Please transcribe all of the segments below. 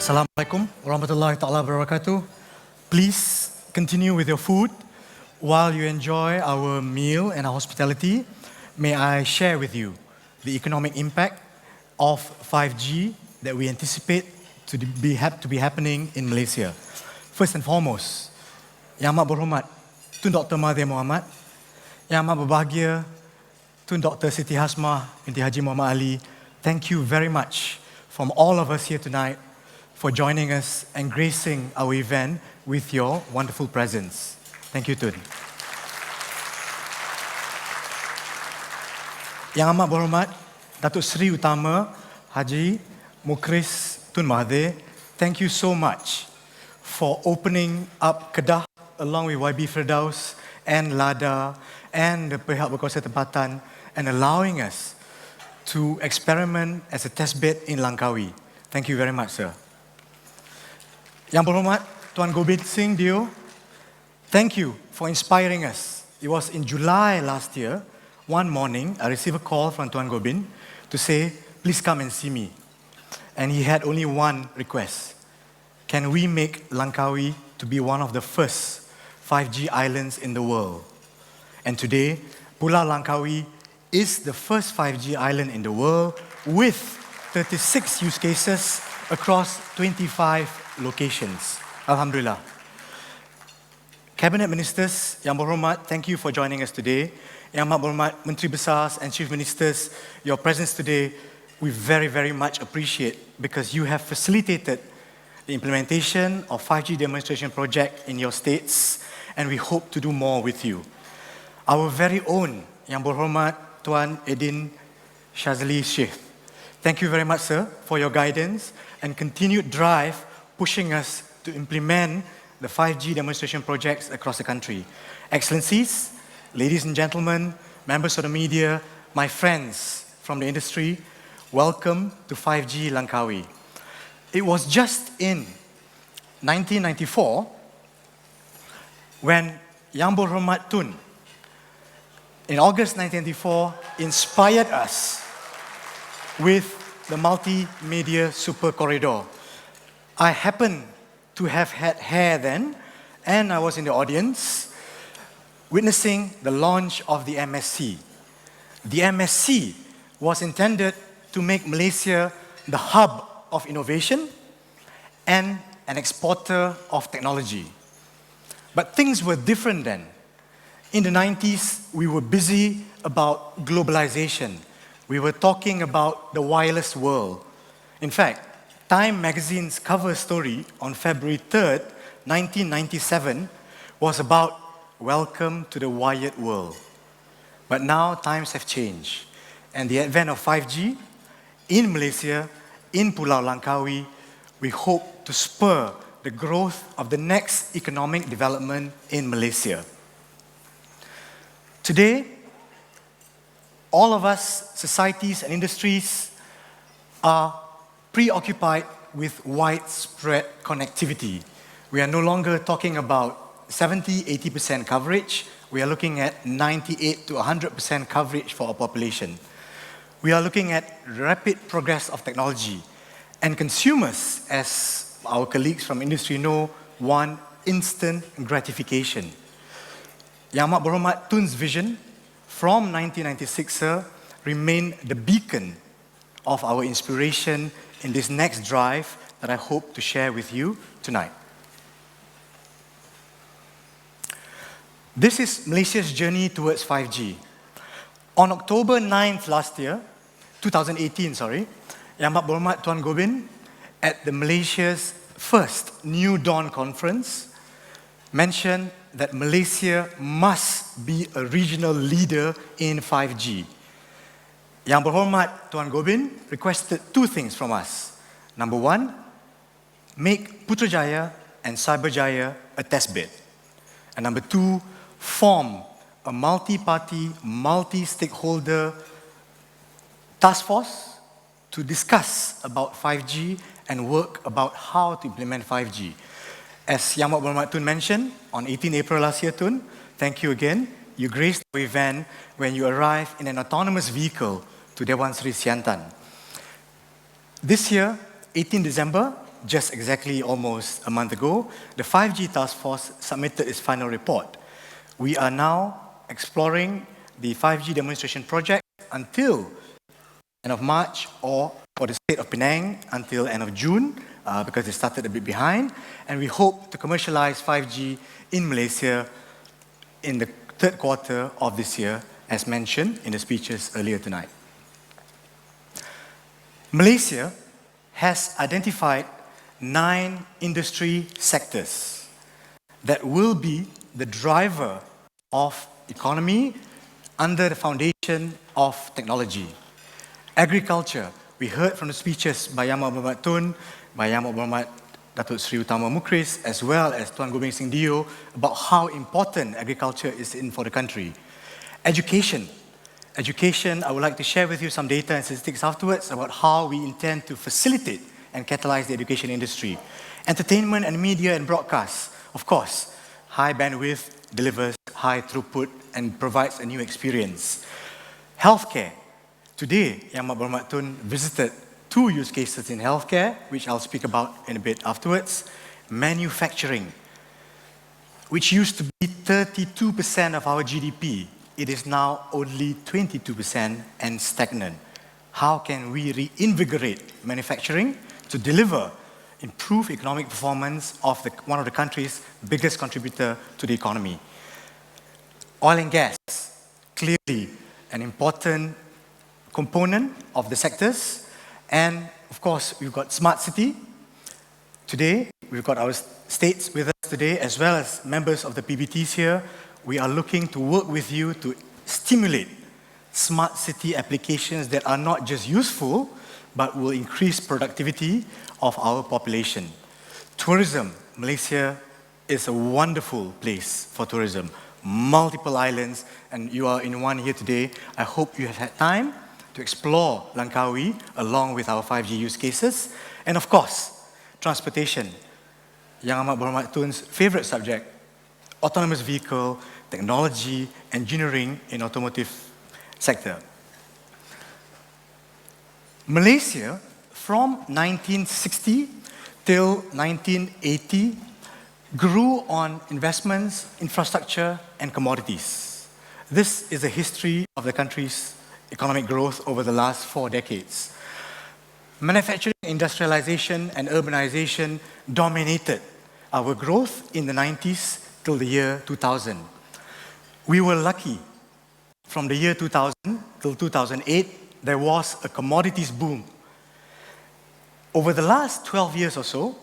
Assalamualaikum warahmatullahi ta'ala wabarakatuh. Please continue with your food while you enjoy our meal and our hospitality. May I share with you the economic impact of 5G that we anticipate to be happening in Malaysia. First and foremost, Yang Amat Berhormat Tun Dr. Mahathir Mohamad, Yang Amat Berbahagia Tun Dr. Siti Hasmah binti Haji Muhammad Ali, thank you very much from all of us here tonight for joining us and gracing our event with your wonderful presence. Thank you, Tun. Yang Amat Berhormat Datuk Seri Utama Haji Mukris Tun Mahathir, thank you so much for opening up Kedah along with YB Firdaus and LADA and the pihak berkuasa tempatan and allowing us to experiment as a test bed in Langkawi. Thank you very much, sir. Yang Berhormat Tuan Gobind Singh Dio, thank you for inspiring us. It was in July last year, one morning, I received a call from Tuan Gobind to say, please come and see me. And he had only one request. Can we make Langkawi to be one of the first 5G islands in the world? And today, Pulau Langkawi is the first 5G island in the world with 36 use cases across 25 locations. Alhamdulillah. Cabinet Ministers, Yang Berhormat, thank you for joining us today. Yang Amat Berhormat Menteri Besar and Chief Ministers, your presence today, we very, very much appreciate because you have facilitated the implementation of 5G demonstration project in your states, and we hope to do more with you. Our very own Yang Berhormat Tuan Edin Shazali Sheikh, thank you very much, sir, for your guidance and continued drive pushing us to implement the 5G demonstration projects across the country. Excellencies, ladies and gentlemen, members of the media, my friends from the industry, welcome to 5G Langkawi. It was just in 1994 when Yang Berhormat Tun, in August 1994, inspired us with the multimedia super corridor. I happened to have had hair then, and I was in the audience witnessing the launch of the MSC. The MSC was intended to make Malaysia the hub of innovation and an exporter of technology. But things were different then. In the 90s, we were busy about globalization. We were talking about the wireless world. In fact, Time magazine's cover story on February 3rd, 1997 was about welcome to the wired world. But now times have changed, and the advent of 5G in Malaysia, in Pulau Langkawi, we hope to spur the growth of the next economic development in Malaysia. Today, all of us, societies and industries, are preoccupied with widespread connectivity. We are no longer talking about 70-80% coverage. We are looking at 98 to 100% coverage for our population. We are looking at rapid progress of technology. And consumers, as our colleagues from industry know, want instant gratification. Yang Amat Berhormat Tun's vision from 1996, sir, remained the beacon of our inspiration in this next drive that I hope to share with you tonight. This is Malaysia's journey towards 5G. On October 9th last year, 2018, Yang Amat Berhormat Tuan Gobind, at the Malaysia's first New Dawn conference, mentioned that Malaysia must be a regional leader in 5G. Yang Berhormat Tuan Gobind requested two things from us. Number one, make Putrajaya and Cyberjaya a test bed. And number two, form a multi-party, multi-stakeholder task force to discuss about 5G and work about how to implement 5G. As Yang Amat Berhormat Tun mentioned, on 18 April last year, Tun, thank you again. You graced the event when you arrived in an autonomous vehicle to Dewan Sri Siantan. This year, 18 December, just exactly almost a month ago, the 5G Task Force submitted its final report. We are now exploring the 5G demonstration project until end of March, or for the state of Penang until end of June, because they started a bit behind. And we hope to commercialize 5G in Malaysia in the third quarter of this year, as mentioned in the speeches earlier tonight. Malaysia has identified 9 industry sectors that will be the driver of economy under the foundation of technology. Agriculture, we heard from the speeches by Yang Berhormat Tun, by Yang Berhormat Datuk Seri Utama Mukris, as well as Tuan Gobind Singh Dio, about how important agriculture is for the country. Education, I would like to share with you some data and statistics afterwards about how we intend to facilitate and catalyze the education industry. Entertainment and media and broadcast, of course, high bandwidth delivers high throughput and provides a new experience. Healthcare, today, Yang Berhormat Tun visited 2 use cases in healthcare, which I'll speak about in a bit afterwards. Manufacturing, which used to be 32% of our GDP, it is now only 22% and stagnant. How can we reinvigorate manufacturing to deliver improved economic performance of one of the country's biggest contributor to the economy? Oil and gas, clearly an important component of the sectors. And of course, we've got smart city. Today, we've got our states with us today, as well as members of the PBTs here. We are looking to work with you to stimulate smart city applications that are not just useful, but will increase productivity of our population. Tourism, Malaysia is a wonderful place for tourism. Multiple islands, and you are in one here today. I hope you have had time to explore Langkawi along with our 5G use cases. And of course, transportation, Yang Amat Berhormat Tun's favorite subject, autonomous vehicle, technology, engineering in automotive sector. Malaysia, from 1960 till 1980, grew on investments, infrastructure, and commodities. This is the history of the country's economic growth over the last 4 decades. Manufacturing, industrialization, and urbanization dominated our growth in the 90s till the year 2000. We were lucky. From the year 2000 till 2008, there was a commodities boom. Over the last 12 years or so,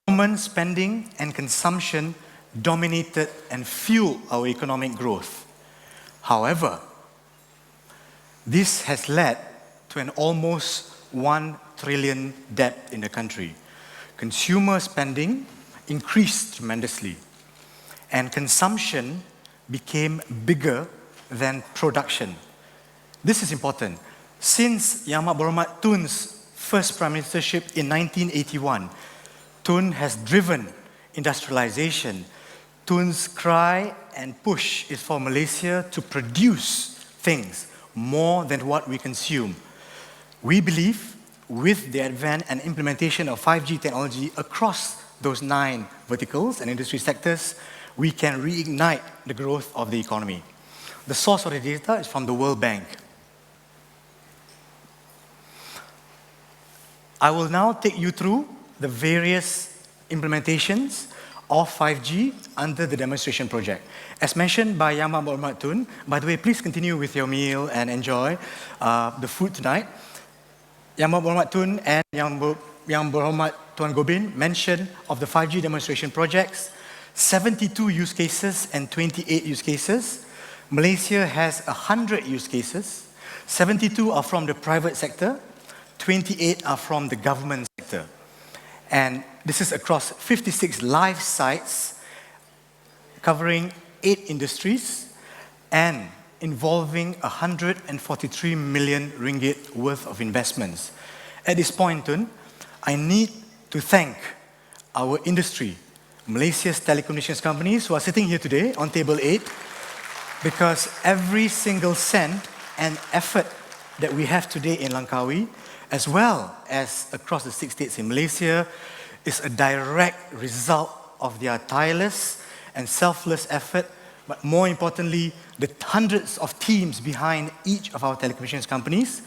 government spending and consumption dominated and fueled our economic growth. However, this has led to an almost 1 trillion debt in the country. Consumer spending increased tremendously, and consumption became bigger than production. This is important. Since Yang Amat Berhormat Tun's first prime ministership in 1981, Tun has driven industrialization. Tun's cry and push is for Malaysia to produce things more than what we consume. We believe with the advent and implementation of 5G technology across those 9 verticals and industry sectors, we can reignite the growth of the economy. The source of the data is from the World Bank. I will now take you through the various implementations of 5G under the demonstration project. As mentioned by Yang Berhormat Tun, by the way, please continue with your meal and enjoy the food tonight. Yang Berhormat Tun and Yang Berhormat Tuan Gobind mentioned of the 5G demonstration projects, 72 use cases and 28 use cases. Malaysia has 100 use cases. 72 are from the private sector, 28 are from the government sector. And this is across 56 live sites, covering 8 industries and involving 143 million ringgit worth of investments. At this point, Tun, I need to thank our industry, Malaysia's telecommunications companies who are sitting here today on table 8, because every single cent and effort that we have today in Langkawi, as well as across the 6 states in Malaysia, is a direct result of their tireless and selfless effort, but more importantly, the hundreds of teams behind each of our telecommunications companies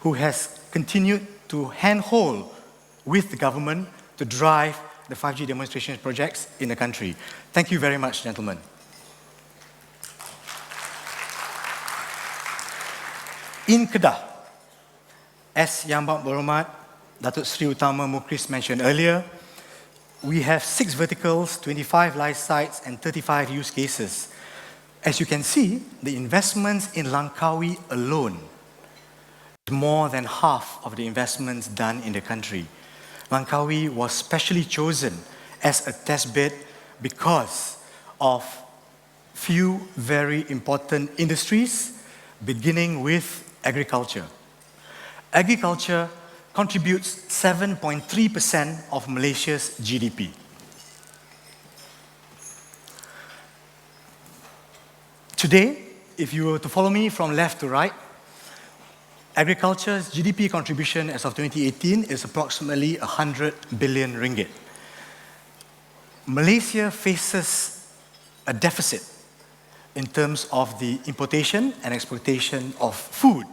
who has continued to handhold with the government to drive the 5G demonstration projects in the country. Thank you very much, gentlemen. In Kedah, as Yang Berhormat Datuk Seri Utama Mukris mentioned earlier, we have 6 verticals, 25 live sites, and 35 use cases. As you can see, the investments in Langkawi alone is more than half of the investments done in the country. Langkawi was specially chosen as a test bed because of few very important industries, beginning with agriculture. Agriculture contributes 7.3% of Malaysia's GDP. Today, if you were to follow me from left to right, agriculture's GDP contribution as of 2018 is approximately 100 billion ringgit. Malaysia faces a deficit in terms of the importation and exportation of food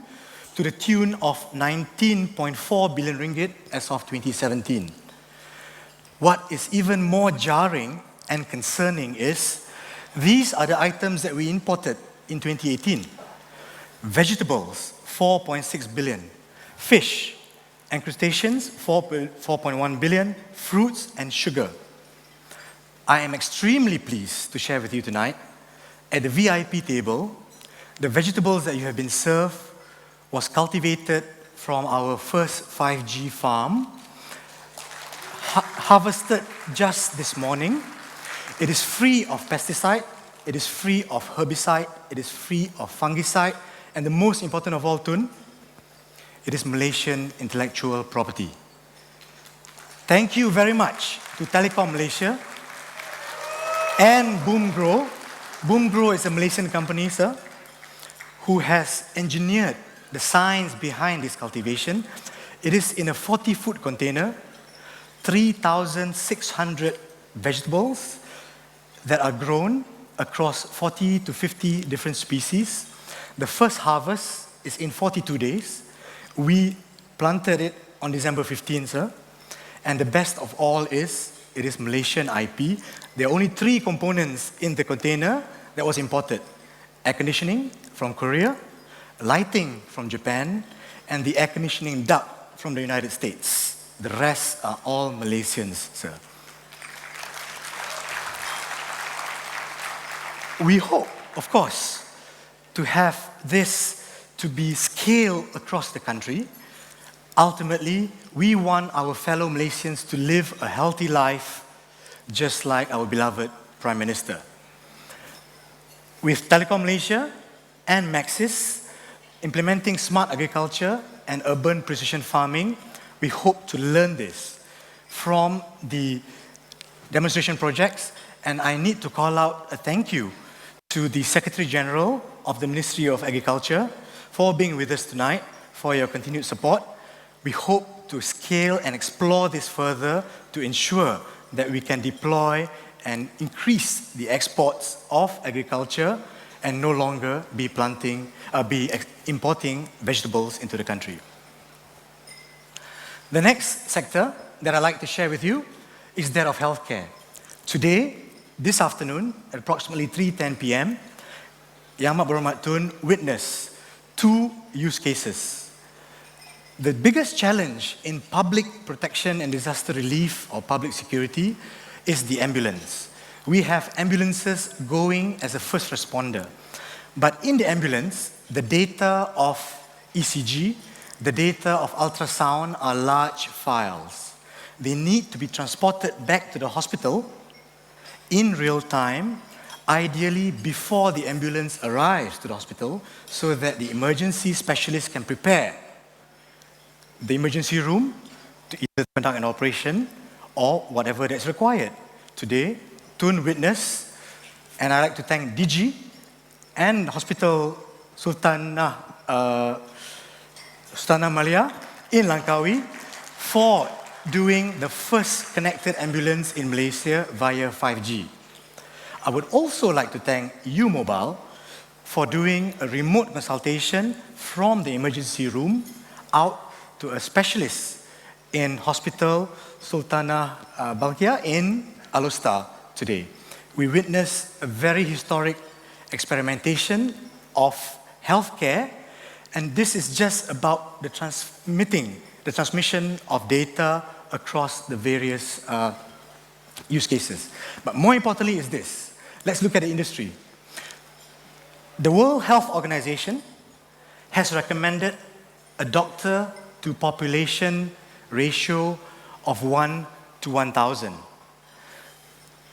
to the tune of 19.4 billion ringgit as of 2017. What is even more jarring and concerning is these are the items that we imported in 2018. Vegetables, 4.6 billion. Fish and crustaceans, 4.1 billion. Fruits and sugar. I am extremely pleased to share with you tonight, at the VIP table, the vegetables that you have been served was cultivated from our first 5G farm, harvested just this morning. It is free of pesticide, it is free of herbicide, it is free of fungicide, and the most important of all, Tun, it is Malaysian intellectual property. Thank you very much to Telecom Malaysia and Boomgrow. Boomgrow is a Malaysian company, sir, who has engineered the science behind this cultivation. It is in a 40-foot container, 3,600 vegetables that are grown across 40 to 50 different species. The first harvest is in 42 days. We planted it on December 15, sir. And the best of all is, it is Malaysian IP. There are only 3 components in the container that was imported. Air conditioning from Korea, lighting from Japan, and the air conditioning duct from the United States. The rest are all Malaysians, sir. We hope, of course, to have this to be scaled across the country. Ultimately, we want our fellow Malaysians to live a healthy life, just like our beloved Prime Minister. With Telecom Malaysia and Maxis implementing smart agriculture and urban precision farming, we hope to learn this from the demonstration projects. And I need to call out a thank you to the Secretary General of the Ministry of Agriculture for being with us tonight, for your continued support. We hope to scale and explore this further to ensure that we can deploy and increase the exports of agriculture and no longer be importing vegetables into the country. The next sector that I'd like to share with you is that of healthcare. Today, this afternoon, at approximately 3:10 p.m., Yang Berhormat Tun witnessed 2 use cases. The biggest challenge in public protection and disaster relief or public security is the ambulance. We have ambulances going as a first responder. But in the ambulance, the data of ECG, the data of ultrasound are large files. They need to be transported back to the hospital in real time, ideally before the ambulance arrives to the hospital, so that the emergency specialist can prepare the emergency room to either conduct an operation or whatever that's required. Today, Tun witnessed, and I'd like to thank DG and Hospital Sultanah Sultan Malaysia in Langkawi for doing the first connected ambulance in Malaysia via 5G. I would also like to thank U-Mobile for doing a remote consultation from the emergency room out to a specialist in Hospital Sultanah Balkia in Alostar today. We witnessed a very historic experimentation of healthcare, and this is just about the transmission of data across the various use cases. But more importantly is this. Let's look at the industry. The World Health Organization has recommended a doctor to population ratio of 1 to 1,000.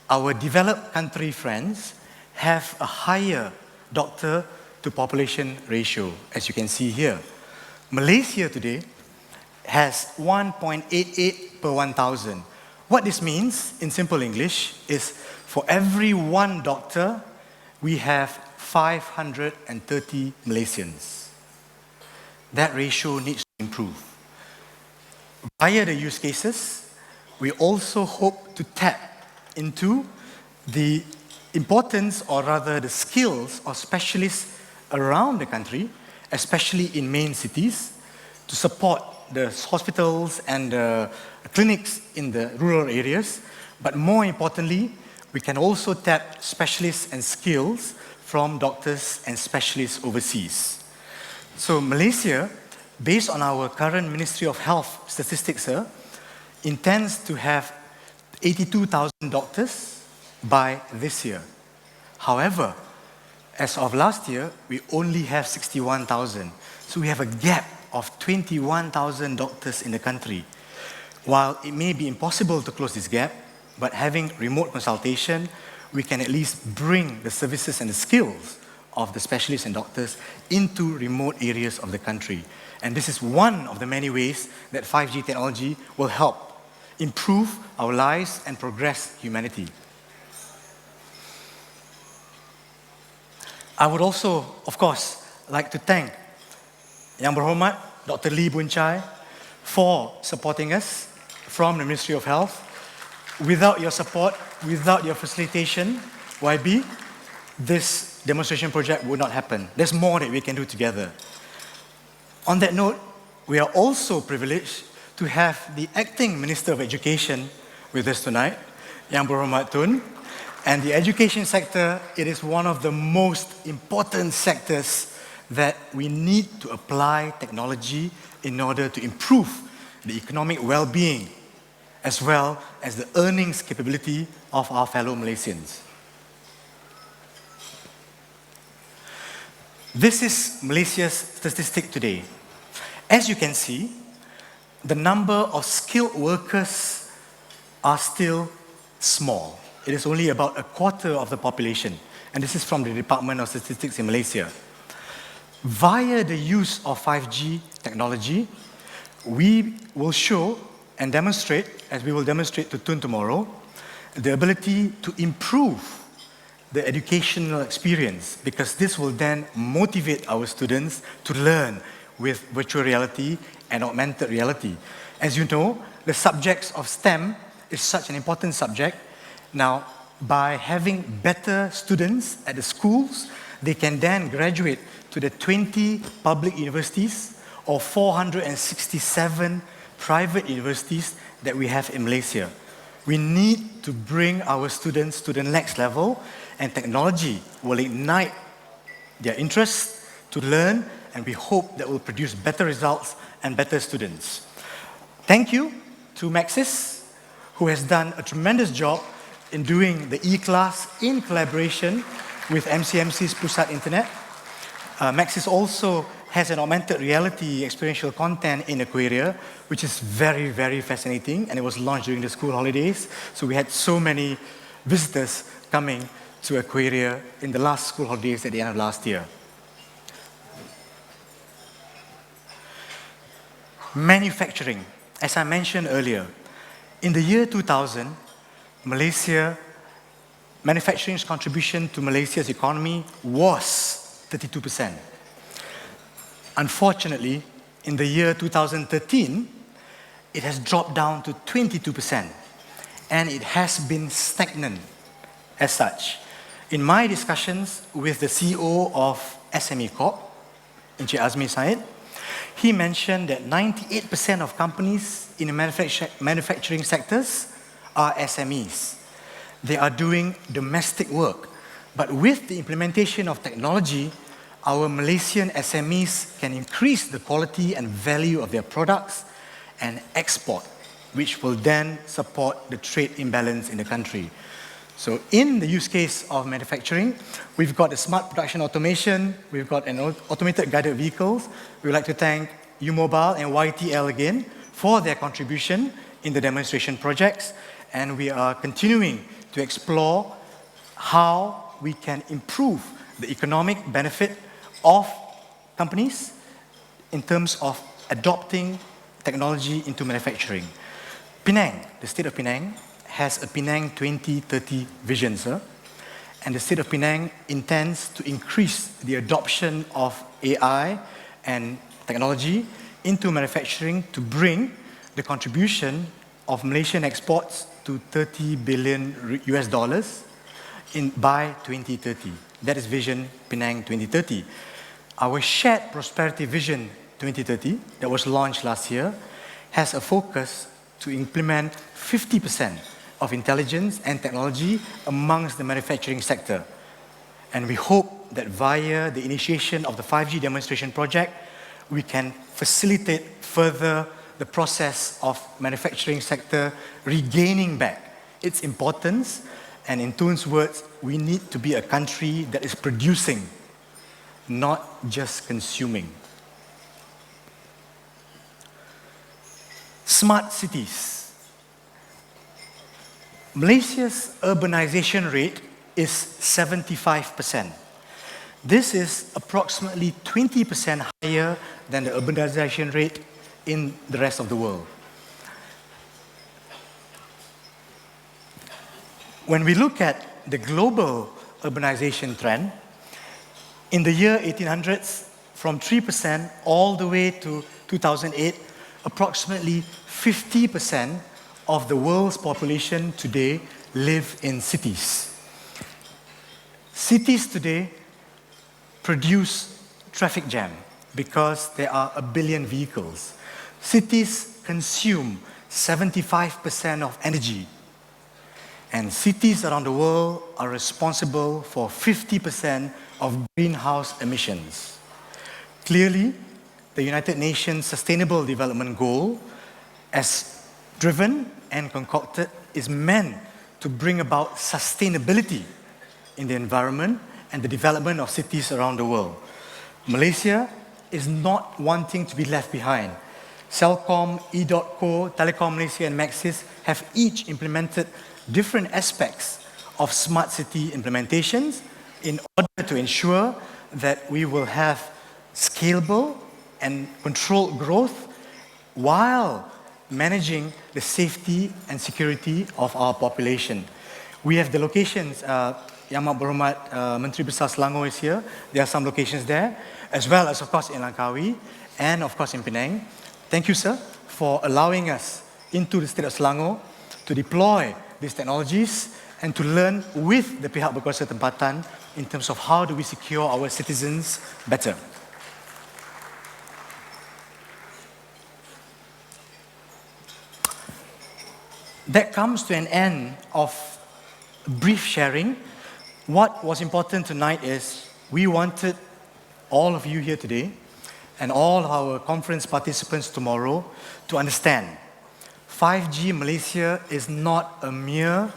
Our developed country friends have a higher doctor to population ratio, as you can see here. Malaysia today has 1.88 per 1,000. What this means, in simple English, is for every one doctor, we have 530 Malaysians. That ratio needs to improve. Via the use cases, we also hope to tap into the importance, or rather the skills of specialists around the country, especially in main cities, to support the hospitals and the clinics in the rural areas. But more importantly, we can also tap specialists and skills from doctors and specialists overseas. So Malaysia, based on our current Ministry of Health statistics, intends to have 82,000 doctors by this year. However, as of last year, we only have 61,000. So we have a gap of 21,000 doctors in the country. While it may be impossible to close this gap, but having remote consultation, we can at least bring the services and the skills of the specialists and doctors into remote areas of the country. And this is one of the many ways that 5G technology will help improve our lives and progress humanity. I would also, of course, like to thank Yang Berhormat Dr. Lee Boon Chai for supporting us from the Ministry of Health. Without your support, without your facilitation, YB, this demonstration project would not happen. There's more that we can do together. On that note, we are also privileged to have the Acting Minister of Education with us tonight, Yang Berhormat Tun. And the education sector, it is one of the most important sectors that we need to apply technology in order to improve the economic well-being as well as the earnings capability of our fellow Malaysians. This is Malaysia's statistic today. As you can see, the number of skilled workers are still small. It is only about a quarter of the population, and this is from the Department of Statistics in Malaysia. Via the use of 5G technology, we will show and demonstrate, as we will demonstrate to Tun tomorrow, the ability to improve the educational experience, because this will then motivate our students to learn with virtual reality and augmented reality. As you know, the subjects of STEM is such an important subject. Now, by having better students at the schools, they can then graduate to the 20 public universities or 467 private universities that we have in Malaysia. We need to bring our students to the next level, and technology will ignite their interest to learn, and we hope that will produce better results and better students. Thank you to Maxis, who has done a tremendous job in doing the e-class in collaboration with MCMC's Pusat Internet. Maxis also has an augmented reality experiential content in Aquaria, which is very, very fascinating, and it was launched during the school holidays. So we had so many visitors coming to Aquaria in the last school holidays at the end of last year. Manufacturing, as I mentioned earlier, in the year 2000, manufacturing's contribution to Malaysia's economy was 32%. Unfortunately, In the year 2013, it has dropped down to 22%, and it has been stagnant as such. In my discussions with the CEO of SME Corp, Encik Azmi Said, he mentioned that 98% of companies in the manufacturing sectors are SMEs. They are doing domestic work. But with the implementation of technology, our Malaysian SMEs can increase the quality and value of their products and export, which will then support the trade imbalance in the country. So in the use case of manufacturing, we've got the smart production automation, we've got an automated guided vehicles. We would like to thank U-Mobile and YTL again for their contribution in the demonstration projects, and we are continuing to explore how we can improve the economic benefit of companies in terms of adopting technology into manufacturing. Penang, the state of Penang, has a Penang 2030 vision, sir. And the state of Penang intends to increase the adoption of AI and technology into manufacturing to bring the contribution of Malaysian exports to 30 billion US dollars by 2030. That is Vision Penang 2030. Our Shared Prosperity Vision 2030, that was launched last year, has a focus to implement 50% of intelligence and technology amongst the manufacturing sector. And we hope that via the initiation of the 5G demonstration project, we can facilitate further the process of manufacturing sector regaining back its importance. And in Tun's words, we need to be a country that is producing, not just consuming. Smart cities. Malaysia's urbanization rate is 75%. This is approximately 20% higher than the urbanization rate in the rest of the world. When we look at the global urbanization trend, in the year 1800s, from 3% all the way to 2008, approximately 50% of the world's population today live in cities. Cities today produce traffic jam because there are 1 billion vehicles. Cities consume 75% of energy. And cities around the world are responsible for 50% of greenhouse emissions. Clearly, the United Nations Sustainable Development Goal, as driven and concocted, is meant to bring about sustainability in the environment and the development of cities around the world. Malaysia is not wanting to be left behind. Celcom, E.co, Telekom Malaysia and Maxis have each implemented different aspects of smart city implementations in order to ensure that we will have scalable and controlled growth while managing the safety and security of our population. We have the locations, Yang Amat Berhormat Menteri Besar Selangor is here. There are some locations there, as well as, of course, in Langkawi and, of course, in Penang. Thank you, sir, for allowing us into the state of Selangor to deploy these technologies and to learn with the pihak berkuasa tempatan in terms of how do we secure our citizens better. That comes to an end of brief sharing. What was important tonight is we wanted all of you here today and all our conference participants tomorrow to understand 5G Malaysia is not a mere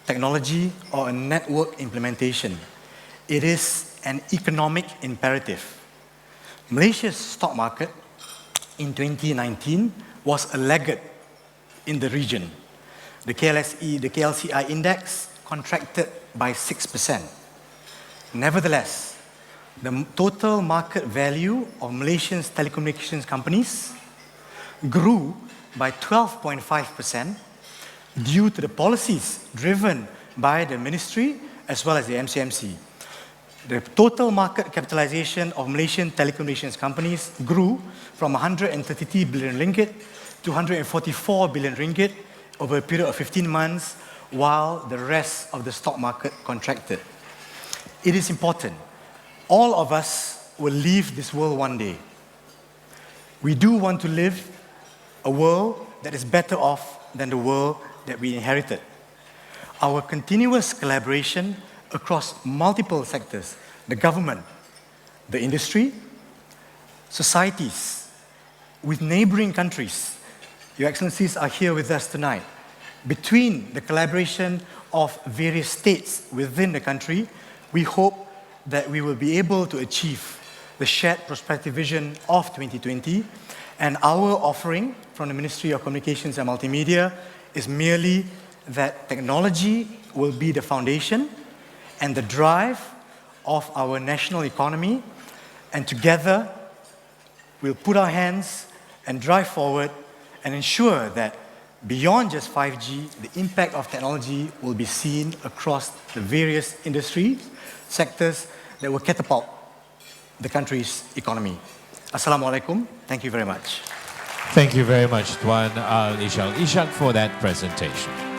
technology or a network implementation. It is an economic imperative. Malaysia's stock market in 2019 was a laggard in the region. The KLCI index contracted by 6%. Nevertheless, the total market value of Malaysia's telecommunications companies grew by 12.5% due to the policies driven by the ministry as well as the MCMC. The total market capitalization of Malaysian telecommunications companies grew from 133 billion ringgit to 144 billion ringgit over a period of 15 months, while the rest of the stock market contracted. It is important. All of us will leave this world one day. We do want to live a world that is better off than the world that we inherited. Our continuous collaboration across multiple sectors, the government, the industry, societies, with neighboring countries. Your Excellencies are here with us tonight. Between the collaboration of various states within the country, we hope that we will be able to achieve the shared prosperity vision of 2020, and our offering from the Ministry of Communications and Multimedia is merely that technology will be the foundation and the drive of our national economy, and together we'll put our hands and drive forward and ensure that beyond just 5G, the impact of technology will be seen across the various industry sectors that will catapult the country's economy. Assalamualaikum. Thank you very much. Thank you very much, Tuan Ishak for that presentation.